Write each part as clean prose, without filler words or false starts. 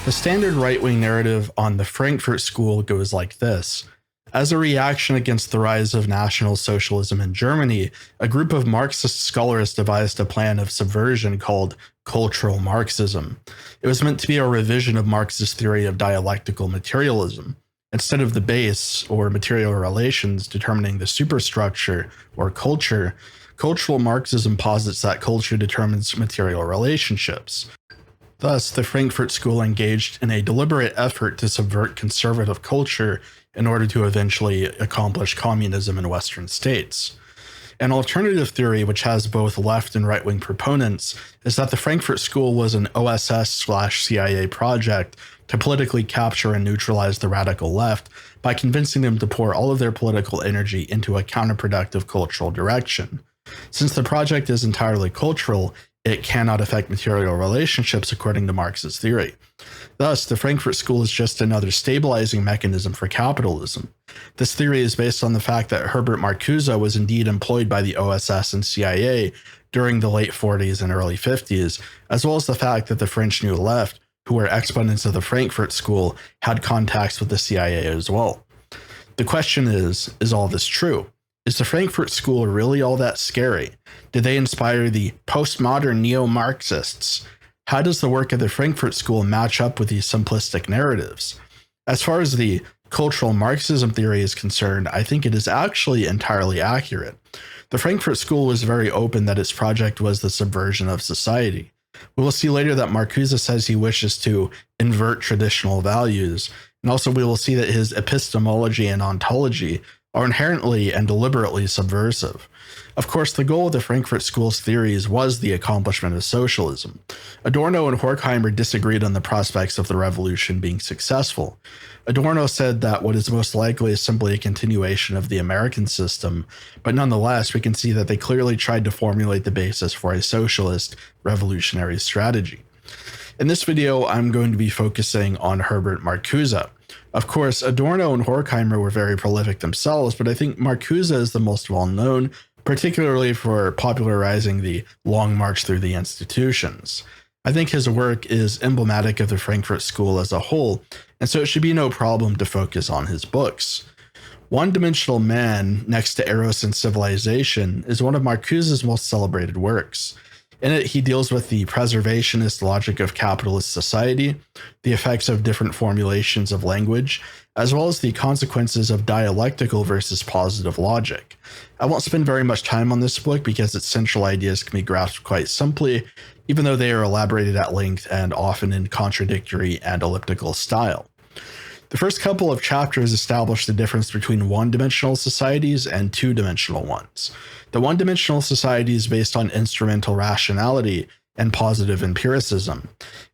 The standard right-wing narrative on the Frankfurt School goes like this. As a reaction against the rise of National Socialism in Germany, a group of Marxist scholars devised a plan of subversion called cultural Marxism. It was meant to be a revision of Marx's theory of dialectical materialism. Instead of the base, or material relations, determining the superstructure, or culture, cultural Marxism posits that culture determines material relationships. Thus, the Frankfurt School engaged in a deliberate effort to subvert conservative culture in order to eventually accomplish communism in Western states. An alternative theory, which has both left and right-wing proponents, is that the Frankfurt School was an OSS/CIA project to politically capture and neutralize the radical left by convincing them to pour all of their political energy into a counterproductive cultural direction. Since the project is entirely cultural, it cannot affect material relationships according to Marx's theory. Thus, the Frankfurt School is just another stabilizing mechanism for capitalism. This theory is based on the fact that Herbert Marcuse was indeed employed by the OSS and CIA during the late 40s and early 50s, as well as the fact that the French New Left, who were exponents of the Frankfurt School, had contacts with the CIA as well. The question is all this true? Is the Frankfurt School really all that scary? Did they inspire the postmodern neo-Marxists? How does the work of the Frankfurt School match up with these simplistic narratives? As far as the cultural Marxism theory is concerned, I think it is actually entirely accurate. The Frankfurt School was very open that its project was the subversion of society. We will see later that Marcuse says he wishes to invert traditional values, and also we will see that his epistemology and ontology are inherently and deliberately subversive. Of course, the goal of the Frankfurt School's theories was the accomplishment of socialism. Adorno and Horkheimer disagreed on the prospects of the revolution being successful. Adorno said that what is most likely is simply a continuation of the American system, but nonetheless, we can see that they clearly tried to formulate the basis for a socialist revolutionary strategy. In this video, I'm going to be focusing on Herbert Marcuse. Of course, Adorno and Horkheimer were very prolific themselves, but I think Marcuse is the most well-known, particularly for popularizing the Long March Through the Institutions. I think his work is emblematic of the Frankfurt School as a whole, and so it should be no problem to focus on his books. One-Dimensional Man, next to Eros and Civilization, is one of Marcuse's most celebrated works. In it, he deals with the preservationist logic of capitalist society, the effects of different formulations of language, as well as the consequences of dialectical versus positive logic. I won't spend very much time on this book because its central ideas can be grasped quite simply, even though they are elaborated at length and often in contradictory and elliptical style. The first couple of chapters establish the difference between one-dimensional societies and two-dimensional ones. The one-dimensional society is based on instrumental rationality and positive empiricism.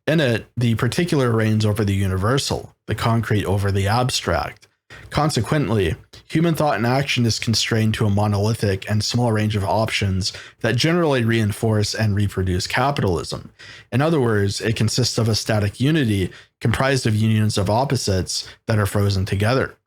In it, the particular reigns over the universal, the concrete over the abstract. Consequently, human thought and action is constrained to a monolithic and small range of options that generally reinforce and reproduce capitalism. In other words, it consists of a static unity comprised of unions of opposites that are frozen together.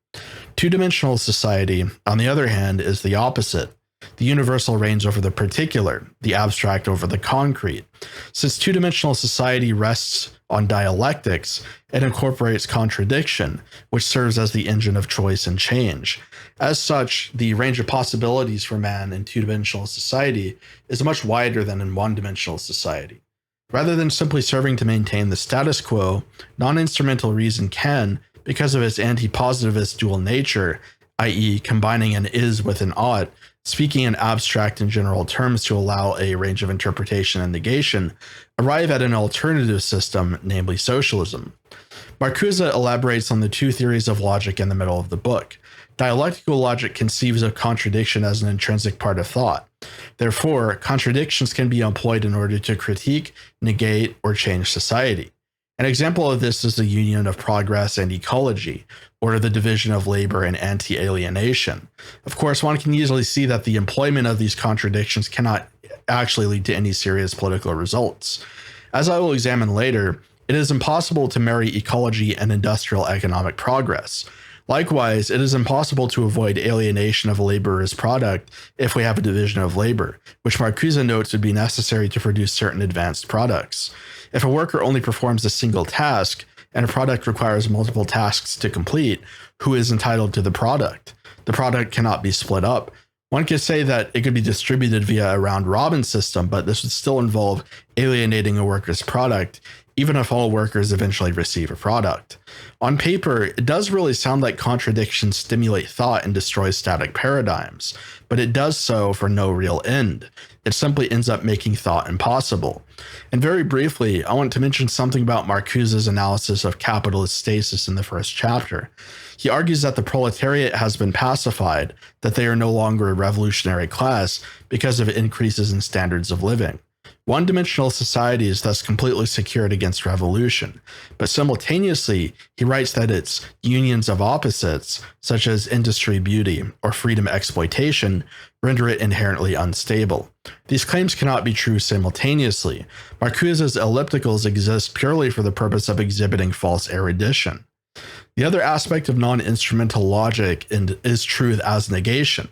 Two-dimensional society, on the other hand, is the opposite. The universal reigns over the particular, the abstract over the concrete. Since two-dimensional society rests on dialectics, it incorporates contradiction, which serves as the engine of choice and change. As such, the range of possibilities for man in two-dimensional society is much wider than in one-dimensional society. Rather than simply serving to maintain the status quo, non-instrumental reason can, because of its anti-positivist dual nature, i.e. combining an is with an ought, speaking in abstract and general terms to allow a range of interpretation and negation, arrive at an alternative system, namely socialism. Marcuse elaborates on the two theories of logic in the middle of the book. Dialectical logic conceives of contradiction as an intrinsic part of thought. Therefore, contradictions can be employed in order to critique, negate, or change society. An example of this is the union of progress and ecology, or the division of labor and anti-alienation. Of course, one can easily see that the employment of these contradictions cannot actually lead to any serious political results. As I will examine later, it is impossible to marry ecology and industrial economic progress. Likewise, it is impossible to avoid alienation of a laborer's product if we have a division of labor, which Marcuse notes would be necessary to produce certain advanced products. If a worker only performs a single task, and a product requires multiple tasks to complete, who is entitled to the product? The product cannot be split up. One could say that it could be distributed via a round-robin system, but this would still involve alienating a worker's product, even if all workers eventually receive a product. On paper, it does really sound like contradictions stimulate thought and destroy static paradigms, but it does so for no real end. It simply ends up making thought impossible. And very briefly, I want to mention something about Marcuse's analysis of capitalist stasis in the first chapter. He argues that the proletariat has been pacified, that they are no longer a revolutionary class because of increases in standards of living. One-dimensional society is thus completely secured against revolution, but simultaneously, he writes that its unions of opposites, such as industry beauty or freedom exploitation, render it inherently unstable. These claims cannot be true simultaneously. Marcuse's ellipticals exist purely for the purpose of exhibiting false erudition. The other aspect of non-instrumental logic is truth as negation.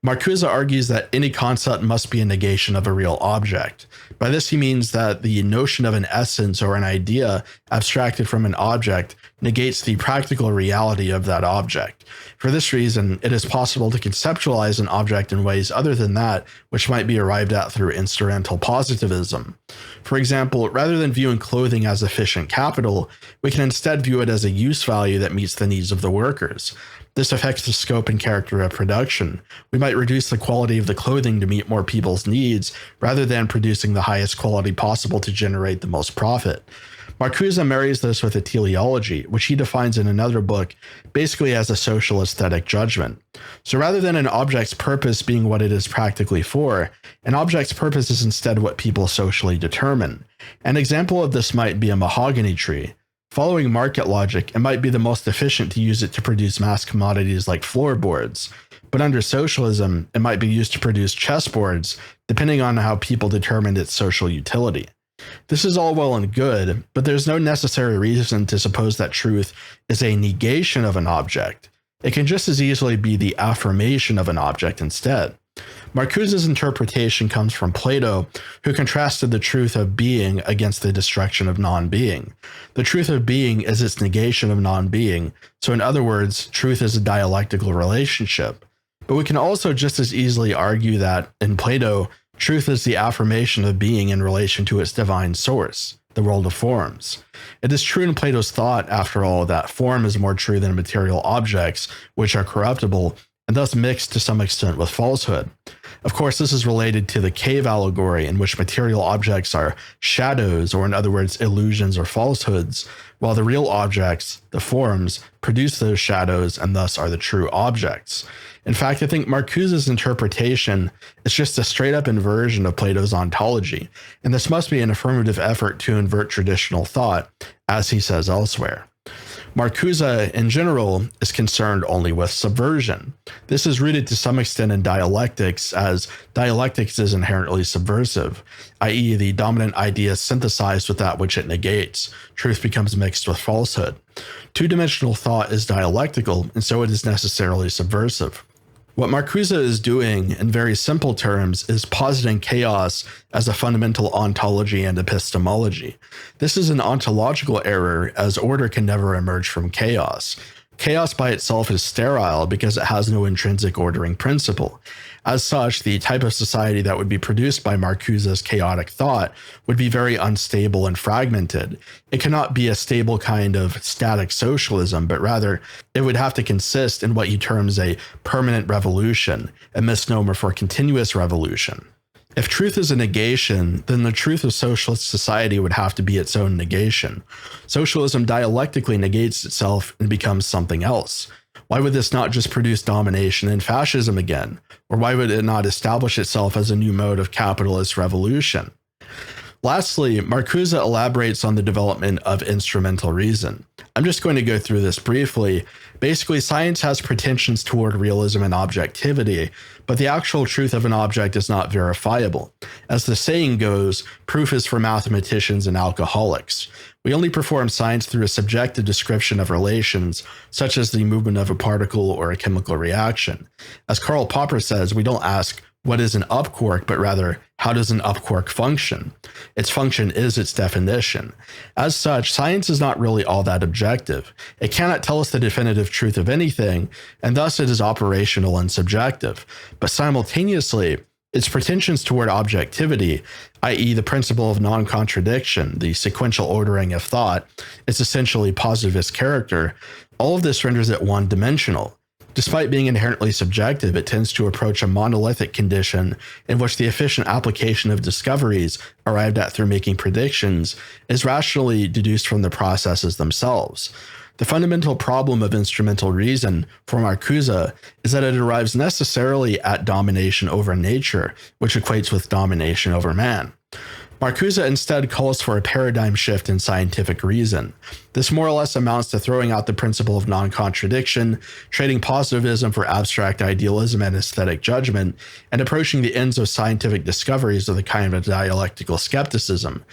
Marcuse argues that any concept must be a negation of a real object. By this, he means that the notion of an essence or an idea abstracted from an object negates the practical reality of that object. For this reason, it is possible to conceptualize an object in ways other than that which might be arrived at through instrumental positivism. For example, rather than viewing clothing as efficient capital, we can instead view it as a use value that meets the needs of the workers. This affects the scope and character of production. We might reduce the quality of the clothing to meet more people's needs, rather than producing the highest quality possible to generate the most profit. Marcuse marries this with a teleology, which he defines in another book basically as a social aesthetic judgment. So rather than an object's purpose being what it is practically for, an object's purpose is instead what people socially determine. An example of this might be a mahogany tree. Following market logic, it might be the most efficient to use it to produce mass commodities like floorboards, but under socialism, it might be used to produce chessboards, depending on how people determined its social utility. This is all well and good, but there's no necessary reason to suppose that truth is a negation of an object. It can just as easily be the affirmation of an object instead. Marcuse's interpretation comes from Plato, who contrasted the truth of being against the destruction of non-being. The truth of being is its negation of non-being, so in other words, truth is a dialectical relationship. But we can also just as easily argue that, in Plato, truth is the affirmation of being in relation to its divine source, the world of forms. It is true in Plato's thought, after all, that form is more true than material objects, which are corruptible, and thus mixed to some extent with falsehood. Of course, this is related to the cave allegory, in which material objects are shadows, or in other words, illusions or falsehoods, while the real objects, the forms, produce those shadows and thus are the true objects. In fact, I think Marcuse's interpretation is just a straight-up inversion of Plato's ontology, and this must be an affirmative effort to invert traditional thought, as he says elsewhere. Marcuse, in general, is concerned only with subversion. This is rooted to some extent in dialectics, as dialectics is inherently subversive, i.e. the dominant idea synthesized with that which it negates. Truth becomes mixed with falsehood. Two-dimensional thought is dialectical, and so it is necessarily subversive. What Marcuse is doing, in very simple terms, is positing chaos as a fundamental ontology and epistemology. This is an ontological error, as order can never emerge from chaos. Chaos by itself is sterile because it has no intrinsic ordering principle. As such, the type of society that would be produced by Marcuse's chaotic thought would be very unstable and fragmented. It cannot be a stable kind of static socialism, but rather it would have to consist in what he terms a permanent revolution, a misnomer for continuous revolution. If truth is a negation, then the truth of socialist society would have to be its own negation. Socialism dialectically negates itself and becomes something else. Why would this not just produce domination and fascism again? Or why would it not establish itself as a new mode of capitalist revolution? Lastly, Marcuse elaborates on the development of instrumental reason. I'm just going to go through this briefly. Basically, science has pretensions toward realism and objectivity, but the actual truth of an object is not verifiable. As the saying goes, proof is for mathematicians and alcoholics. We only perform science through a subjective description of relations, such as the movement of a particle or a chemical reaction. As Karl Popper says, we don't ask, what is an up-quark, but rather, how does an up-quark function? Its function is its definition. As such, science is not really all that objective. It cannot tell us the definitive truth of anything, and thus it is operational and subjective. But simultaneously, its pretensions toward objectivity, i.e. the principle of non-contradiction, the sequential ordering of thought, its essentially positivist character, all of this renders it one-dimensional. Despite being inherently subjective, it tends to approach a monolithic condition in which the efficient application of discoveries arrived at through making predictions is rationally deduced from the processes themselves. The fundamental problem of instrumental reason for Marcuse is that it arrives necessarily at domination over nature, which equates with domination over man. Marcuse instead calls for a paradigm shift in scientific reason. This more or less amounts to throwing out the principle of non-contradiction, trading positivism for abstract idealism and aesthetic judgment, and approaching the ends of scientific discoveries with a kind of dialectical skepticism.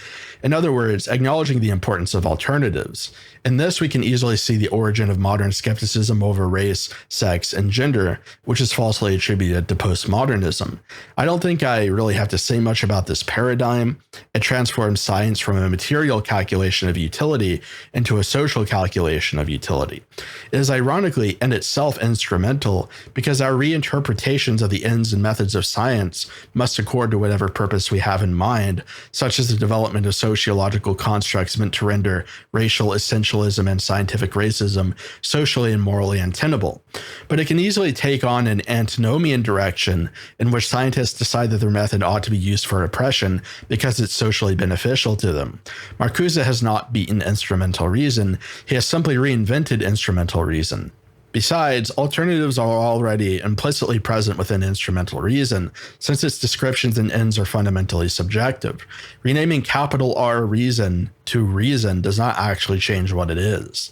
In other words, acknowledging the importance of alternatives. In this, we can easily see the origin of modern skepticism over race, sex, and gender, which is falsely attributed to postmodernism. I don't think I really have to say much about this paradigm. It transforms science from a material calculation of utility into a social calculation of utility. It is ironically in itself instrumental because our reinterpretations of the ends and methods of science must accord to whatever purpose we have in mind, such as the development of sociological constructs meant to render racial essentialism and scientific racism socially and morally untenable. But it can easily take on an antinomian direction in which scientists decide that their method ought to be used for oppression because it's socially beneficial to them. Marcuse has not beaten instrumental reason, he has simply reinvented instrumental reason. Besides, alternatives are already implicitly present within instrumental reason, since its descriptions and ends are fundamentally subjective. Renaming capital R reason to reason does not actually change what it is.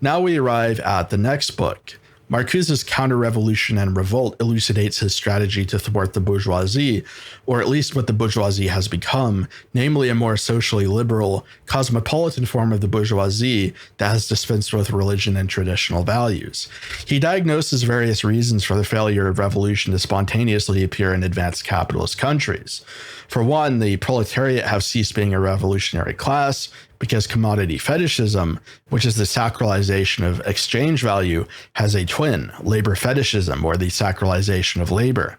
Now we arrive at the next book. Marcuse's Counter-Revolution and Revolt elucidates his strategy to thwart the bourgeoisie, or at least what the bourgeoisie has become, namely a more socially liberal, cosmopolitan form of the bourgeoisie that has dispensed with religion and traditional values. He diagnoses various reasons for the failure of revolution to spontaneously appear in advanced capitalist countries. For one, the proletariat have ceased being a revolutionary class, because commodity fetishism, which is the sacralization of exchange value, has a twin, labor fetishism, or the sacralization of labor.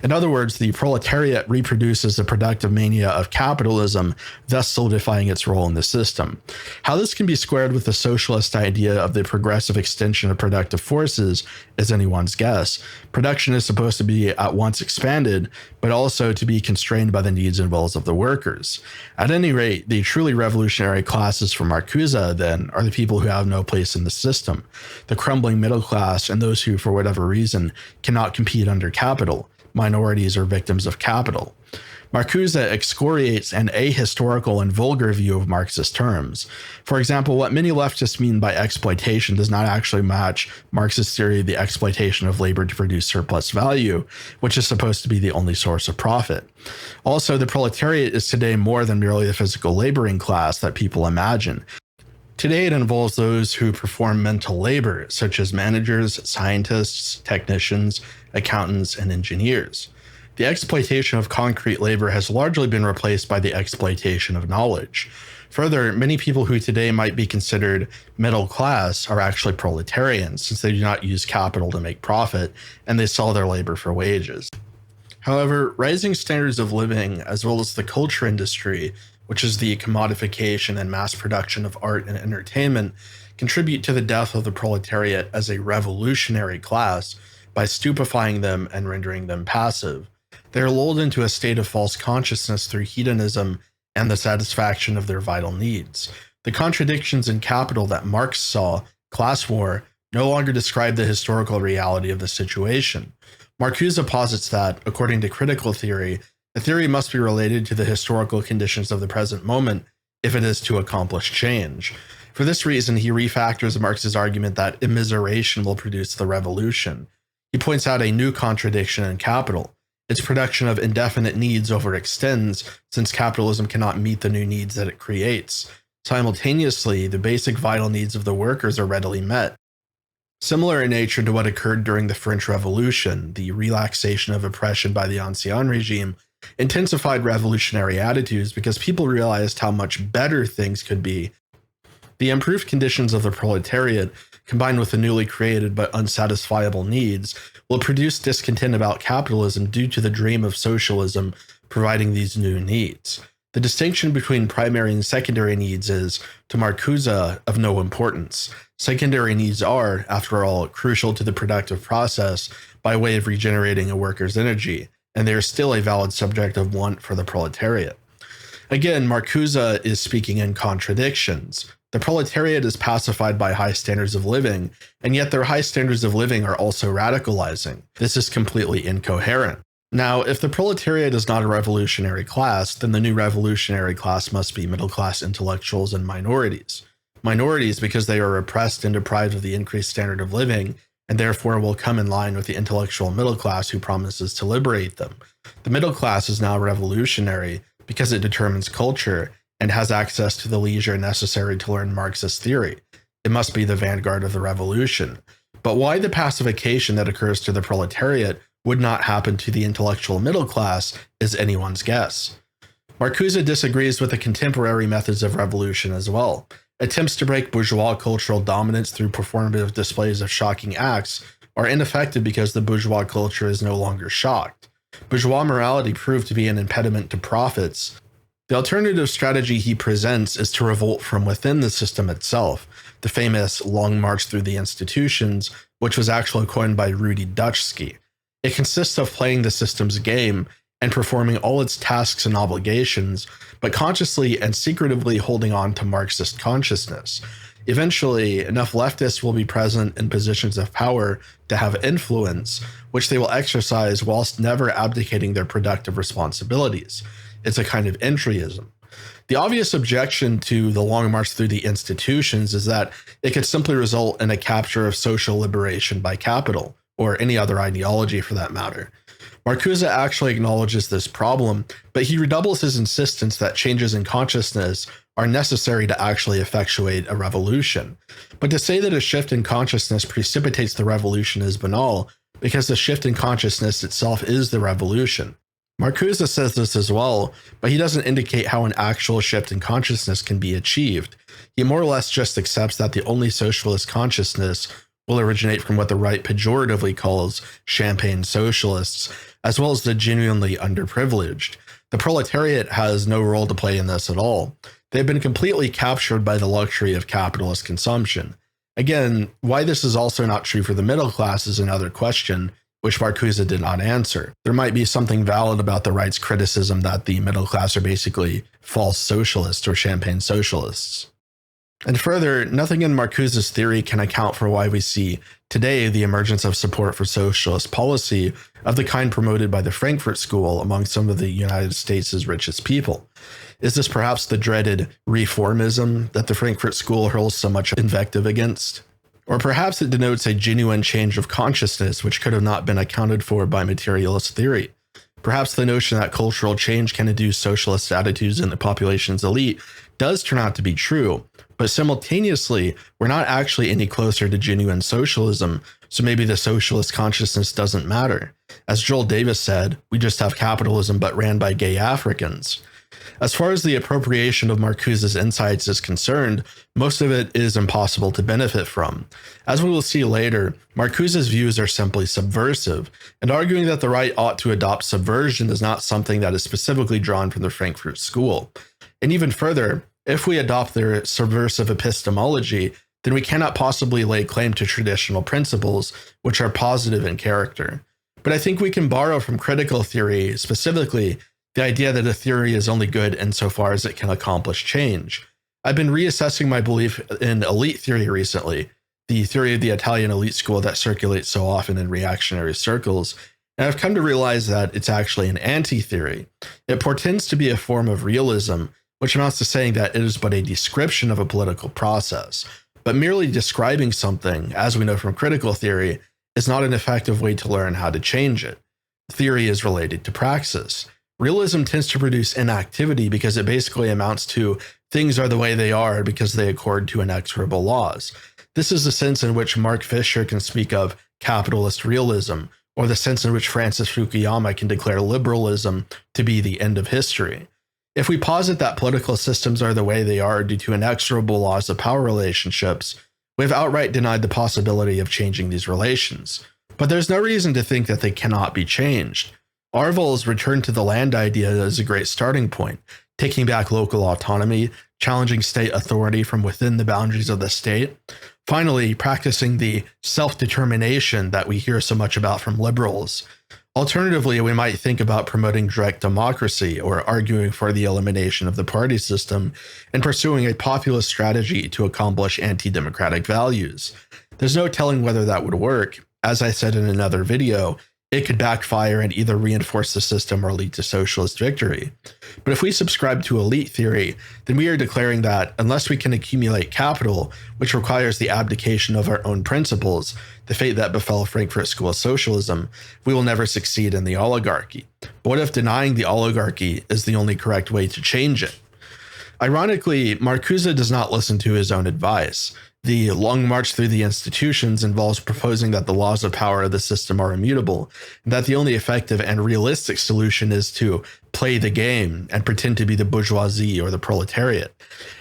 In other words, the proletariat reproduces the productive mania of capitalism, thus solidifying its role in the system. How this can be squared with the socialist idea of the progressive extension of productive forces is anyone's guess. Production is supposed to be at once expanded, but also to be constrained by the needs and wills of the workers. At any rate, the truly revolutionary classes for Marcuse, then, are the people who have no place in the system, the crumbling middle class and those who, for whatever reason, cannot compete under capital, minorities or victims of capital. Marcuse excoriates an ahistorical and vulgar view of Marxist terms. For example, what many leftists mean by exploitation does not actually match Marxist theory of the exploitation of labor to produce surplus value, which is supposed to be the only source of profit. Also, the proletariat is today more than merely the physical laboring class that people imagine. Today, it involves those who perform mental labor, such as managers, scientists, technicians, accountants, and engineers. The exploitation of concrete labor has largely been replaced by the exploitation of knowledge. Further, many people who today might be considered middle class are actually proletarians, since they do not use capital to make profit, and they sell their labor for wages. However, rising standards of living, as well as the culture industry, which is the commodification and mass production of art and entertainment, contribute to the death of the proletariat as a revolutionary class by stupefying them and rendering them passive. They are lulled into a state of false consciousness through hedonism and the satisfaction of their vital needs. The contradictions in capital that Marx saw, class war, no longer describe the historical reality of the situation. Marcuse posits that, according to critical theory, the theory must be related to the historical conditions of the present moment if it is to accomplish change. For this reason, he refactors Marx's argument that immiseration will produce the revolution. He points out a new contradiction in capital. Its production of indefinite needs overextends, since capitalism cannot meet the new needs that it creates. Simultaneously, the basic vital needs of the workers are readily met. Similar in nature to what occurred during the French Revolution, the relaxation of oppression by the Ancien regime intensified revolutionary attitudes because people realized how much better things could be. The improved conditions of the proletariat, combined with the newly created but unsatisfiable needs, will produce discontent about capitalism due to the dream of socialism providing these new needs. The distinction between primary and secondary needs is, to Marcuse, of no importance. Secondary needs are, after all, crucial to the productive process by way of regenerating a worker's energy, and they are still a valid subject of want for the proletariat. Again, Marcuse is speaking in contradictions. The proletariat is pacified by high standards of living, and yet their high standards of living are also radicalizing. This is completely incoherent. Now, if the proletariat is not a revolutionary class, then the new revolutionary class must be middle-class intellectuals and minorities. Minorities because they are oppressed and deprived of the increased standard of living, and therefore will come in line with the intellectual middle class who promises to liberate them. The middle class is now revolutionary because it determines culture and has access to the leisure necessary to learn Marxist theory. It must be the vanguard of the revolution. But why the pacification that occurs to the proletariat would not happen to the intellectual middle class is anyone's guess. Marcuse disagrees with the contemporary methods of revolution as well. Attempts to break bourgeois cultural dominance through performative displays of shocking acts are ineffective because the bourgeois culture is no longer shocked. Bourgeois morality proved to be an impediment to profits. The alternative strategy he presents is to revolt from within the system itself, the famous Long March Through the Institutions, which was actually coined by Rudi Dutschke. It consists of playing the system's game and performing all its tasks and obligations, but consciously and secretively holding on to Marxist consciousness. Eventually, enough leftists will be present in positions of power to have influence, which they will exercise whilst never abdicating their productive responsibilities. It's a kind of entryism. The obvious objection to the Long March Through the Institutions is that it could simply result in a capture of social liberation by capital, or any other ideology for that matter. Marcuse actually acknowledges this problem, but he redoubles his insistence that changes in consciousness are necessary to actually effectuate a revolution. But to say that a shift in consciousness precipitates the revolution is banal, because the shift in consciousness itself is the revolution. Marcuse says this as well, but he doesn't indicate how an actual shift in consciousness can be achieved. He more or less just accepts that the only socialist consciousness will originate from what the right pejoratively calls champagne socialists, as well as the genuinely underprivileged. The proletariat has no role to play in this at all. They've been completely captured by the luxury of capitalist consumption. Again, why this is also not true for the middle class is another question, which Marcuse did not answer. There might be something valid about the right's criticism that the middle class are basically false socialists or champagne socialists. And further, nothing in Marcuse's theory can account for why we see today the emergence of support for socialist policy of the kind promoted by the Frankfurt School among some of the United States' richest people. Is this perhaps the dreaded reformism that the Frankfurt School hurls so much invective against? Or perhaps it denotes a genuine change of consciousness which could have not been accounted for by materialist theory. Perhaps the notion that cultural change can induce socialist attitudes in the population's elite does turn out to be true, but simultaneously, we're not actually any closer to genuine socialism, so maybe the socialist consciousness doesn't matter. As Joel Davis said, we just have capitalism but ran by gay Africans. As far as the appropriation of Marcuse's insights is concerned, most of it is impossible to benefit from. As we will see later, Marcuse's views are simply subversive, and arguing that the right ought to adopt subversion is not something that is specifically drawn from the Frankfurt School. And even further, if we adopt their subversive epistemology, then we cannot possibly lay claim to traditional principles, which are positive in character. But I think we can borrow from critical theory, specifically the idea that a theory is only good insofar as it can accomplish change. I've been reassessing my belief in elite theory recently, the theory of the Italian elite school that circulates so often in reactionary circles, and I've come to realize that it's actually an anti-theory. It portends to be a form of realism, which amounts to saying that it is but a description of a political process. But merely describing something, as we know from critical theory, is not an effective way to learn how to change it. Theory is related to praxis. Realism tends to produce inactivity because it basically amounts to Things are the way they are because they accord to inexorable laws. This is the sense in which Mark Fisher can speak of capitalist realism, or the sense in which Francis Fukuyama can declare liberalism to be the end of history. If we posit that political systems are the way they are due to inexorable laws of power relationships, we have outright denied the possibility of changing these relations. But there's no reason to think that they cannot be changed. Arville's return to the land idea is a great starting point, taking back local autonomy, challenging state authority from within the boundaries of the state, finally practicing the self-determination that we hear so much about from liberals. Alternatively, we might think about promoting direct democracy or arguing for the elimination of the party system and pursuing a populist strategy to accomplish anti-democratic values. There's no telling whether that would work. As I said in another video, it could backfire and either reinforce the system or lead to socialist victory. But if we subscribe to elite theory, then we are declaring that unless we can accumulate capital, which requires the abdication of our own principles, the fate that befell Frankfurt School socialism, we will never succeed in the oligarchy. But what if denying the oligarchy is the only correct way to change it? Ironically, Marcuse does not listen to his own advice. The long march through the institutions involves proposing that the laws of power of the system are immutable, and that the only effective and realistic solution is to play the game and pretend to be the bourgeoisie or the proletariat.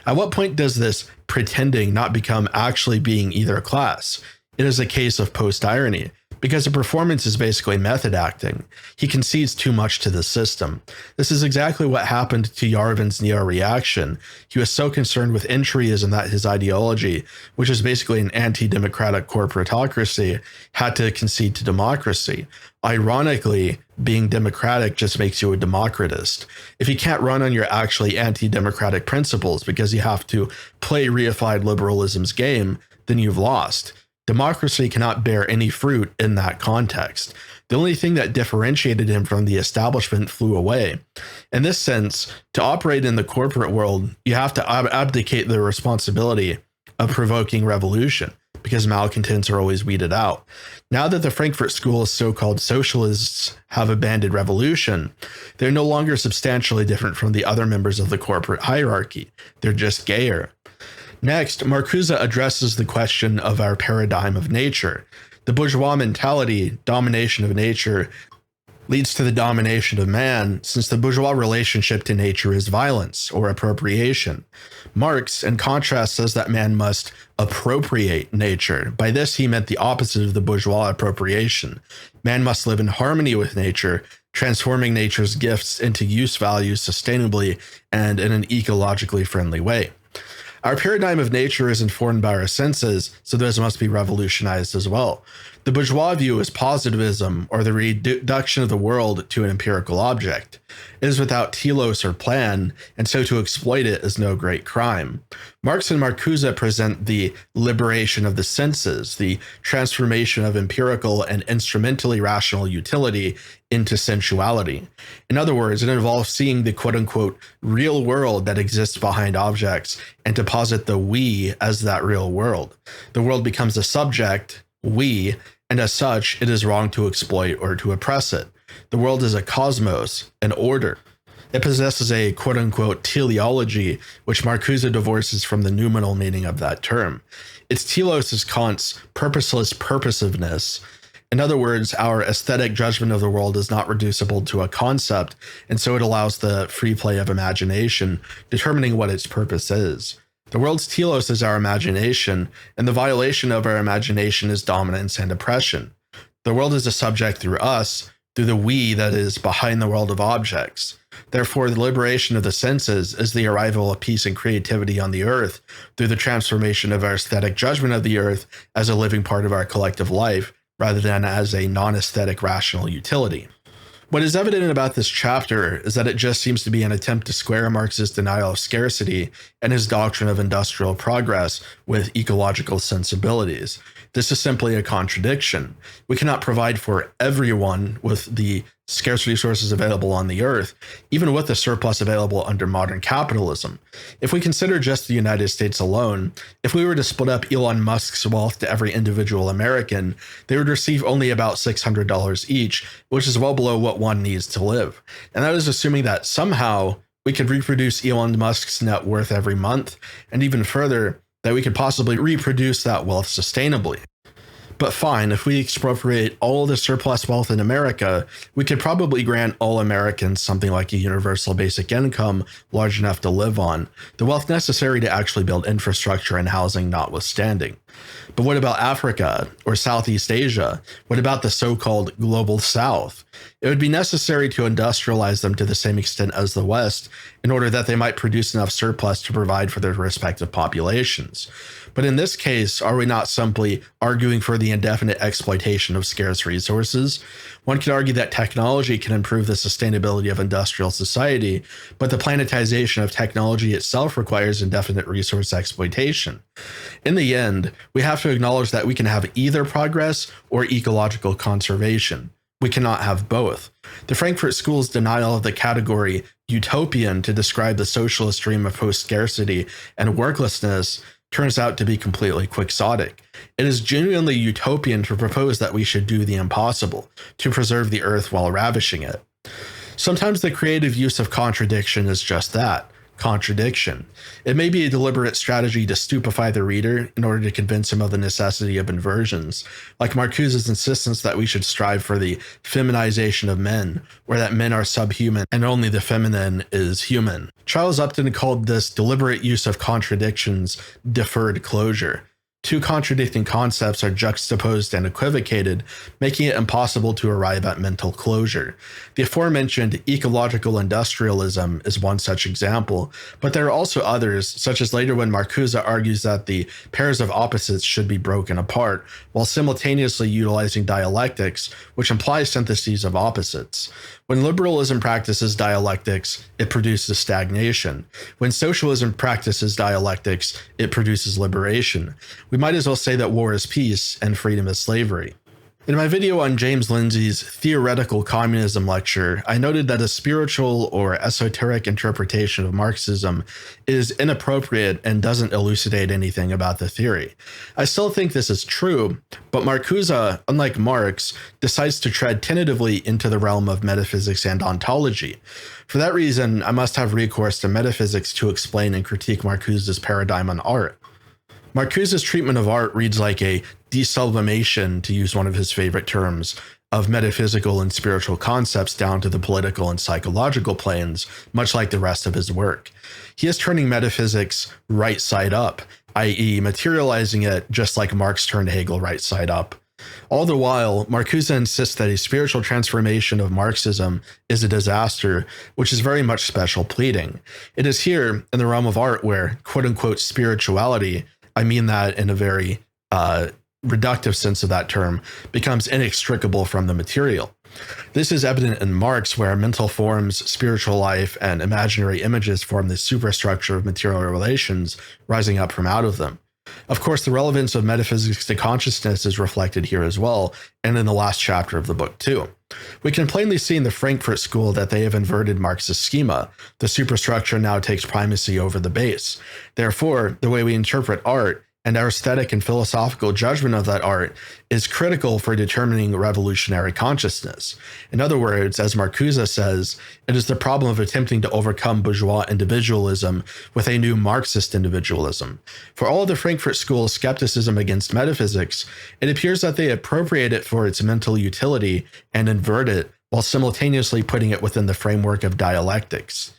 At what point does this pretending not become actually being either class? It is a case of post-irony, because the performance is basically method acting. He concedes too much to the system. This is exactly what happened to Yarvin's neo-reaction. He was so concerned with entryism that his ideology, which is basically an anti-democratic corporatocracy, had to concede to democracy. Ironically, being democratic just makes you a democratist. If you can't run on your actually anti-democratic principles because you have to play reified liberalism's game, then you've lost. Democracy cannot bear any fruit in that context. The only thing that differentiated him from the establishment flew away. In this sense, to operate in the corporate world, you have to abdicate the responsibility of provoking revolution, because malcontents are always weeded out. Now that the Frankfurt School's so-called socialists have abandoned revolution, they're no longer substantially different from the other members of the corporate hierarchy. They're just gayer. Next, Marcuse addresses the question of our paradigm of nature. The bourgeois mentality, domination of nature, leads to the domination of man, since the bourgeois relationship to nature is violence or appropriation. Marx, in contrast, says that man must appropriate nature. By this, he meant the opposite of the bourgeois appropriation. Man must live in harmony with nature, transforming nature's gifts into use values sustainably and in an ecologically friendly way. Our paradigm of nature is informed by our senses, so those must be revolutionized as well. The bourgeois view is positivism, or the reduction of the world to an empirical object. It is without telos or plan, and so to exploit it is no great crime. Marx and Marcuse present the liberation of the senses, the transformation of empirical and instrumentally rational utility into sensuality. In other words, it involves seeing the quote-unquote real world that exists behind objects and to posit the we as that real world. The world becomes a subject, we, and as such, it is wrong to exploit or to oppress it. The world is a cosmos, an order. It possesses a quote-unquote teleology, which Marcuse divorces from the noumenal meaning of that term. Its telos is Kant's purposeless purposiveness. In other words, our aesthetic judgment of the world is not reducible to a concept, and so it allows the free play of imagination, determining what its purpose is. The world's telos is our imagination, and the violation of our imagination is dominance and oppression. The world is a subject through us, through the we that is behind the world of objects. Therefore, the liberation of the senses is the arrival of peace and creativity on the earth through the transformation of our aesthetic judgment of the earth as a living part of our collective life, rather than as a non-aesthetic rational utility. What is evident about this chapter is that it just seems to be an attempt to square Marx's denial of scarcity and his doctrine of industrial progress with ecological sensibilities. This is simply a contradiction. We cannot provide for everyone with the scarce resources available on the earth, even with the surplus available under modern capitalism. If we consider just the United States alone, if we were to split up Elon Musk's wealth to every individual American, they would receive only about $600 each, which is well below what one needs to live. And that is assuming that somehow we could reproduce Elon Musk's net worth every month, and even further, that we could possibly reproduce that wealth sustainably. But fine, if we expropriate all the surplus wealth in America, we could probably grant all Americans something like a universal basic income large enough to live on, the wealth necessary to actually build infrastructure and housing notwithstanding. But what about Africa or Southeast Asia? What about the so-called global South? It would be necessary to industrialize them to the same extent as the West in order that they might produce enough surplus to provide for their respective populations. But in this case, are we not simply arguing for the indefinite exploitation of scarce resources? One could argue that technology can improve the sustainability of industrial society, but the planetization of technology itself requires indefinite resource exploitation. In the end, we have to acknowledge that we can have either progress or ecological conservation. We cannot have both. The Frankfurt School's denial of the category utopian to describe the socialist dream of post-scarcity and worklessness turns out to be completely quixotic. It is genuinely utopian to propose that we should do the impossible, to preserve the earth while ravishing it. Sometimes the creative use of contradiction is just that, contradiction. It may be a deliberate strategy to stupefy the reader in order to convince him of the necessity of inversions, like Marcuse's insistence that we should strive for the feminization of men, or that men are subhuman and only the feminine is human. Charles Upton called this deliberate use of contradictions deferred closure. Two contradicting concepts are juxtaposed and equivocated, making it impossible to arrive at mental closure. The aforementioned ecological industrialism is one such example, but there are also others, such as later when Marcuse argues that the pairs of opposites should be broken apart, while simultaneously utilizing dialectics, which implies syntheses of opposites. When liberalism practices dialectics, it produces stagnation. When socialism practices dialectics, it produces liberation. We might as well say that war is peace and freedom is slavery. In my video on James Lindsay's theoretical communism lecture, I noted that a spiritual or esoteric interpretation of Marxism is inappropriate and doesn't elucidate anything about the theory. I still think this is true, but Marcuse, unlike Marx, decides to tread tentatively into the realm of metaphysics and ontology. For that reason, I must have recourse to metaphysics to explain and critique Marcuse's paradigm on art. Marcuse's treatment of art reads like a desublimation, to use one of his favorite terms, of metaphysical and spiritual concepts down to the political and psychological planes, much like the rest of his work. He is turning metaphysics right side up, i.e. materializing it just like Marx turned Hegel right side up. All the while, Marcuse insists that a spiritual transformation of Marxism is a disaster, which is very much special pleading. It is here, in the realm of art, where quote-unquote spirituality, I mean that in a very reductive sense of that term, becomes inextricable from the material. This is evident in Marx, where mental forms, spiritual life, and imaginary images form the superstructure of material relations rising up from out of them. Of course, the relevance of metaphysics to consciousness is reflected here as well, and in the last chapter of the book too. We can plainly see in the Frankfurt School that they have inverted Marx's schema. The superstructure now takes primacy over the base. Therefore, the way we interpret art and our aesthetic and philosophical judgment of that art is critical for determining revolutionary consciousness. In other words, as Marcuse says, it is the problem of attempting to overcome bourgeois individualism with a new Marxist individualism. For all of the Frankfurt School's skepticism against metaphysics, it appears that they appropriate it for its mental utility and invert it, while simultaneously putting it within the framework of dialectics.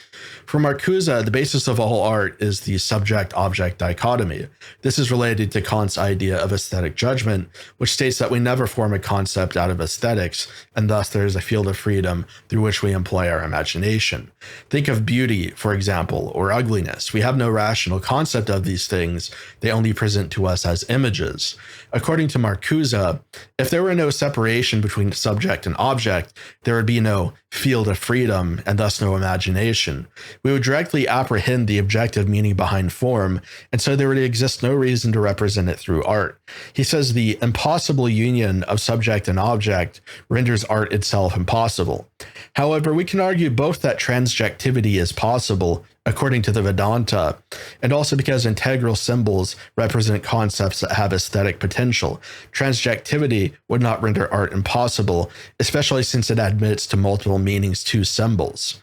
For Marcuse, the basis of all art is the subject-object dichotomy. This is related to Kant's idea of aesthetic judgment, which states that we never form a concept out of aesthetics, and thus there is a field of freedom through which we employ our imagination. Think of beauty, for example, or ugliness. We have no rational concept of these things. They only present to us as images. According to Marcuse, if there were no separation between subject and object, there would be no field of freedom and thus no imagination. We would directly apprehend the objective meaning behind form, and so there would exist no reason to represent it through art. He says the impossible union of subject and object renders art itself impossible. However, we can argue both that transjectivity is possible according to the Vedanta, and also because integral symbols represent concepts that have aesthetic potential. Transjectivity would not render art impossible, especially since it admits to multiple meanings to symbols.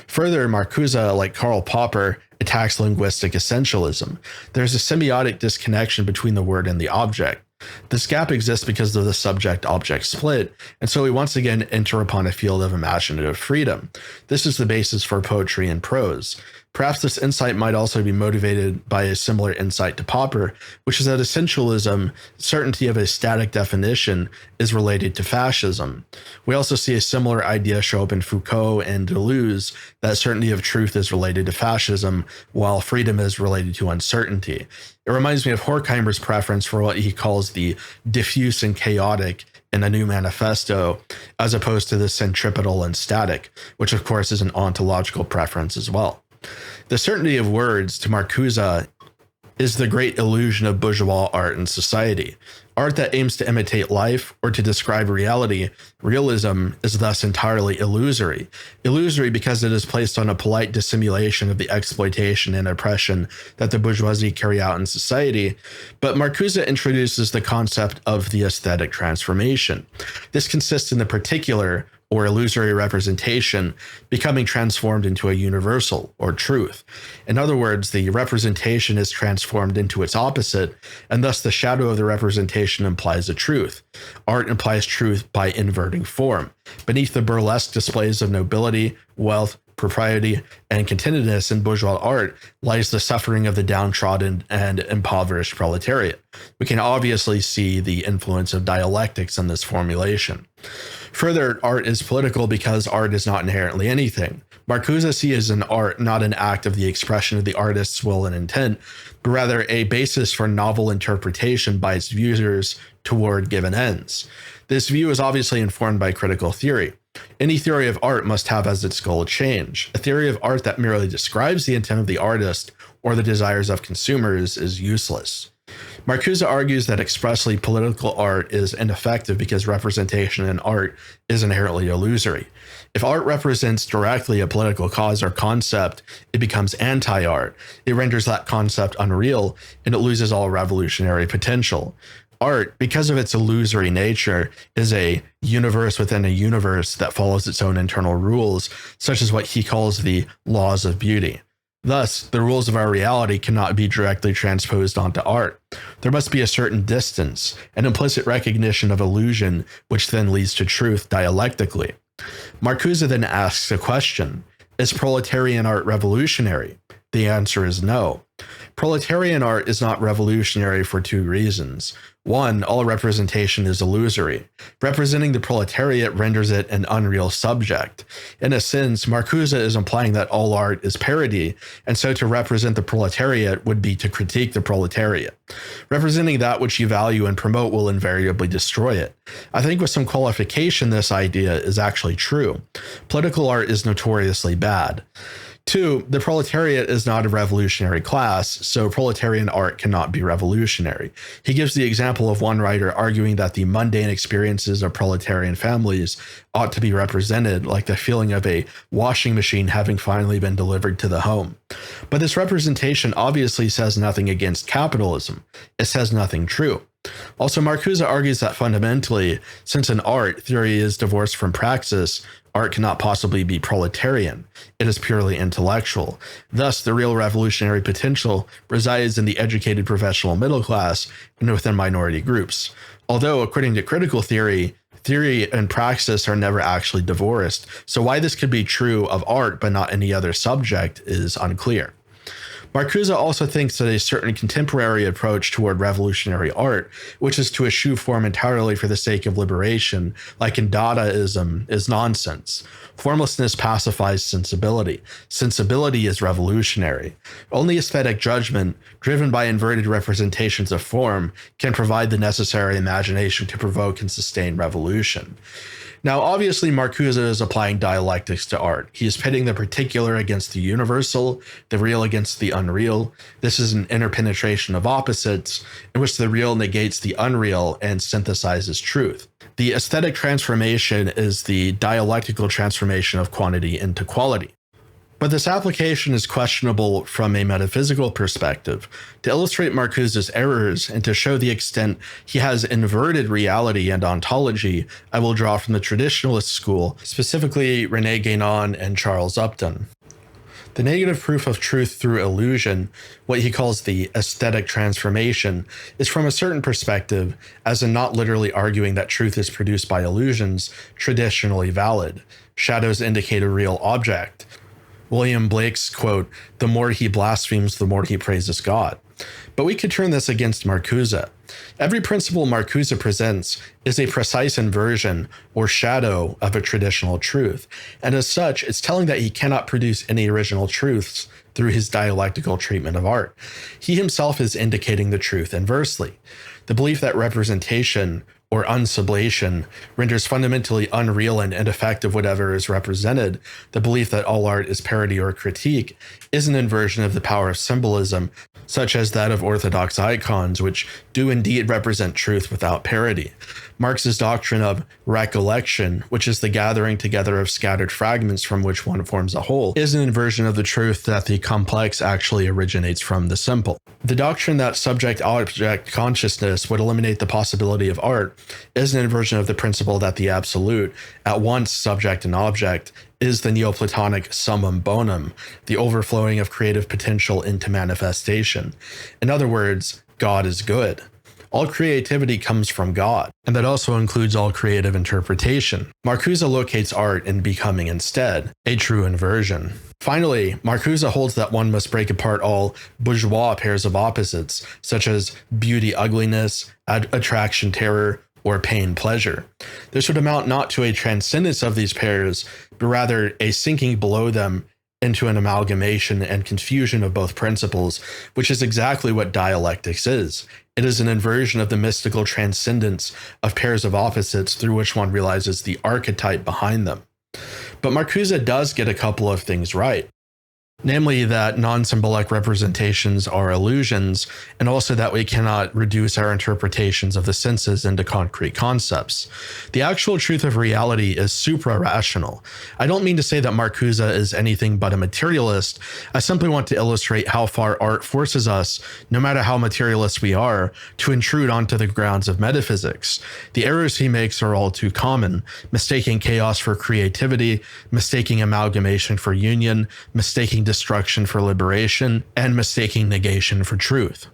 Further, Marcuse, like Karl Popper, attacks linguistic essentialism. There's a semiotic disconnection between the word and the object. This gap exists because of the subject-object split, and so we once again enter upon a field of imaginative freedom. This is the basis for poetry and prose. Perhaps this insight might also be motivated by a similar insight to Popper, which is that essentialism, certainty of a static definition, is related to fascism. We also see a similar idea show up in Foucault and Deleuze, that certainty of truth is related to fascism, while freedom is related to uncertainty. It reminds me of Horkheimer's preference for what he calls the diffuse and chaotic in the New Manifesto, as opposed to the centripetal and static, which of course is an ontological preference as well. The certainty of words, to Marcuse, is the great illusion of bourgeois art and society. Art that aims to imitate life or to describe reality, realism, is thus entirely illusory. Illusory because it is placed on a polite dissimulation of the exploitation and oppression that the bourgeoisie carry out in society. But Marcuse introduces the concept of the aesthetic transformation. This consists in the particular, or illusory representation, becoming transformed into a universal, or truth. In other words, the representation is transformed into its opposite, and thus the shadow of the representation implies a truth. Art implies truth by inverting form. Beneath the burlesque displays of nobility, wealth, propriety, and contentedness in bourgeois art lies the suffering of the downtrodden and impoverished proletariat. We can obviously see the influence of dialectics in this formulation. Further, art is political because art is not inherently anything. Marcuse sees an art not an act of the expression of the artist's will and intent, but rather a basis for novel interpretation by its users toward given ends. This view is obviously informed by critical theory. Any theory of art must have as its goal change. A theory of art that merely describes the intent of the artist or the desires of consumers is useless. Marcuse argues that expressly political art is ineffective because representation in art is inherently illusory. If art represents directly a political cause or concept, it becomes anti-art. It renders that concept unreal, and it loses all revolutionary potential. Art, because of its illusory nature, is a universe within a universe that follows its own internal rules, such as what he calls the laws of beauty. Thus, the rules of our reality cannot be directly transposed onto art. There must be a certain distance, an implicit recognition of illusion, which then leads to truth dialectically. Marcuse then asks a question: is proletarian art revolutionary? The answer is no. Proletarian art is not revolutionary for two reasons. One, all representation is illusory. Representing the proletariat renders it an unreal subject. In a sense, Marcuse is implying that all art is parody, and so to represent the proletariat would be to critique the proletariat. Representing that which you value and promote will invariably destroy it. I think with some qualification, this idea is actually true. Political art is notoriously bad. Two, the proletariat is not a revolutionary class, so proletarian art cannot be revolutionary. He gives the example of one writer arguing that the mundane experiences of proletarian families ought to be represented, like the feeling of a washing machine having finally been delivered to the home. But this representation obviously says nothing against capitalism. It says nothing true. Also, Marcuse argues that fundamentally, since in art, theory is divorced from praxis, art cannot possibly be proletarian. It is purely intellectual. Thus, the real revolutionary potential resides in the educated professional middle class and within minority groups. Although, according to critical theory, theory and praxis are never actually divorced, so why this could be true of art but not any other subject is unclear. Marcuse also thinks that a certain contemporary approach toward revolutionary art, which is to eschew form entirely for the sake of liberation, like in Dadaism, is nonsense. Formlessness pacifies sensibility. Sensibility is revolutionary. Only aesthetic judgment, driven by inverted representations of form, can provide the necessary imagination to provoke and sustain revolution. Now, obviously, Marcuse is applying dialectics to art. He is pitting the particular against the universal, the real against the unreal. This is an interpenetration of opposites in which the real negates the unreal and synthesizes truth. The aesthetic transformation is the dialectical transformation of quantity into quality. But this application is questionable from a metaphysical perspective. To illustrate Marcuse's errors and to show the extent he has inverted reality and ontology, I will draw from the traditionalist school, specifically René Guénon and Charles Upton. The negative proof of truth through illusion, what he calls the aesthetic transformation, is from a certain perspective, as in not literally arguing that truth is produced by illusions, traditionally valid. Shadows indicate a real object. William Blake's quote, "The more he blasphemes, the more he praises God." But we could turn this against Marcuse. Every principle Marcuse presents is a precise inversion or shadow of a traditional truth, and as such, it's telling that he cannot produce any original truths through his dialectical treatment of art. He himself is indicating the truth inversely. The belief that representation or unsublation renders fundamentally unreal and ineffective whatever is represented, the belief that all art is parody or critique, is an inversion of the power of symbolism, such as that of orthodox icons, which do indeed represent truth without parody. Marx's doctrine of recollection, which is the gathering together of scattered fragments from which one forms a whole, is an inversion of the truth that the complex actually originates from the simple. The doctrine that subject-object consciousness would eliminate the possibility of art is an inversion of the principle that the absolute, at once subject and object, is the Neoplatonic summum bonum, the overflowing of creative potential into manifestation. In other words, God is good. All creativity comes from God, and that also includes all creative interpretation. Marcuse locates art in becoming instead, a true inversion. Finally, Marcuse holds that one must break apart all bourgeois pairs of opposites, such as beauty-ugliness, attraction-terror, or pain-pleasure. This would amount not to a transcendence of these pairs, but rather a sinking below them into an amalgamation and confusion of both principles, which is exactly what dialectics is. It is an inversion of the mystical transcendence of pairs of opposites through which one realizes the archetype behind them. But Marcuse does get a couple of things right. Namely, that non-symbolic representations are illusions, and also that we cannot reduce our interpretations of the senses into concrete concepts. The actual truth of reality is supra-rational. I don't mean to say that Marcuse is anything but a materialist. I simply want to illustrate how far art forces us, no matter how materialist we are, to intrude onto the grounds of metaphysics. The errors he makes are all too common: mistaking chaos for creativity, mistaking amalgamation for union, mistaking destruction for liberation, and mistaking negation for truth.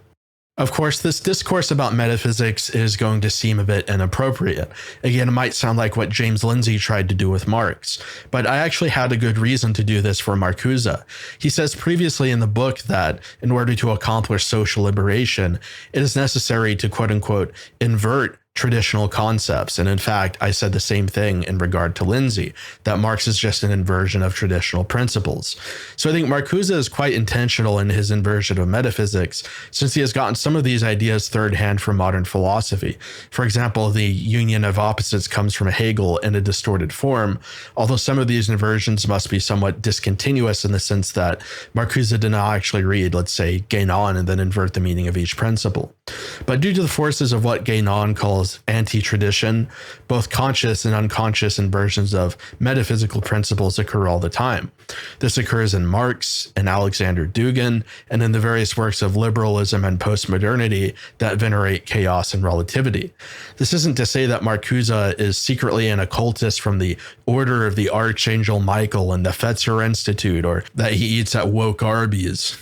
Of course, this discourse about metaphysics is going to seem a bit inappropriate. Again, it might sound like what James Lindsay tried to do with Marx, but I actually had a good reason to do this for Marcuse. He says previously in the book that in order to accomplish social liberation, it is necessary to quote-unquote invert traditional concepts. And in fact, I said the same thing in regard to Lindsay, that Marx is just an inversion of traditional principles. So I think Marcuse is quite intentional in his inversion of metaphysics, since he has gotten some of these ideas third hand from modern philosophy. For example, the union of opposites comes from Hegel in a distorted form, although some of these inversions must be somewhat discontinuous in the sense that Marcuse did not actually read, let's say, Guénon and then invert the meaning of each principle. But due to the forces of what Guénon calls anti-tradition, both conscious and unconscious inversions of metaphysical principles occur all the time. This occurs in Marx, in Alexander Dugin, and in the various works of liberalism and postmodernity that venerate chaos and relativity. This isn't to say that Marcuse is secretly an occultist from the Order of the Archangel Michael and the Fetzer Institute, or that he eats at woke Arby's.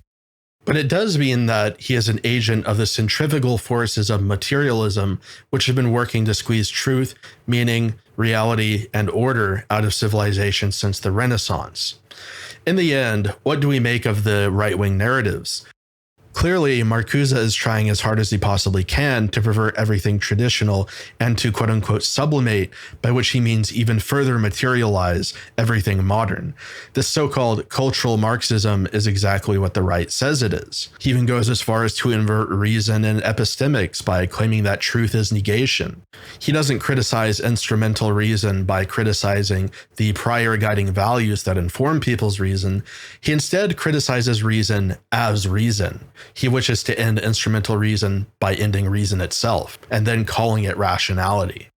But it does mean that he is an agent of the centrifugal forces of materialism, which have been working to squeeze truth, meaning, reality, and order out of civilization since the Renaissance. In the end, what do we make of the right-wing narratives? Clearly, Marcuse is trying as hard as he possibly can to pervert everything traditional and to quote-unquote sublimate, by which he means even further materialize everything modern. This so-called cultural Marxism is exactly what the right says it is. He even goes as far as to invert reason and epistemics by claiming that truth is negation. He doesn't criticize instrumental reason by criticizing the prior guiding values that inform people's reason. He instead criticizes reason as reason. He wishes to end instrumental reason by ending reason itself, and then calling it rationality.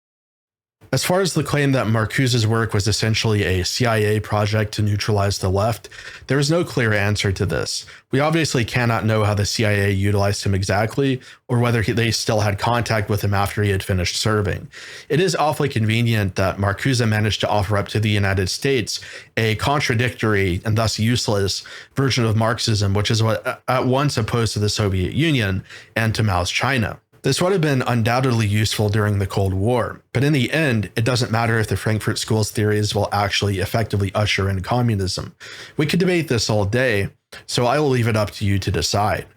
As far as the claim that Marcuse's work was essentially a CIA project to neutralize the left, there is no clear answer to this. We obviously cannot know how the CIA utilized him exactly, or whether they still had contact with him after he had finished serving. It is awfully convenient that Marcuse managed to offer up to the United States a contradictory and thus useless version of Marxism, which is what at once opposed to the Soviet Union and to Mao's China. This would have been undoubtedly useful during the Cold War, but in the end, it doesn't matter if the Frankfurt School's theories will actually effectively usher in communism. We could debate this all day, so I will leave it up to you to decide.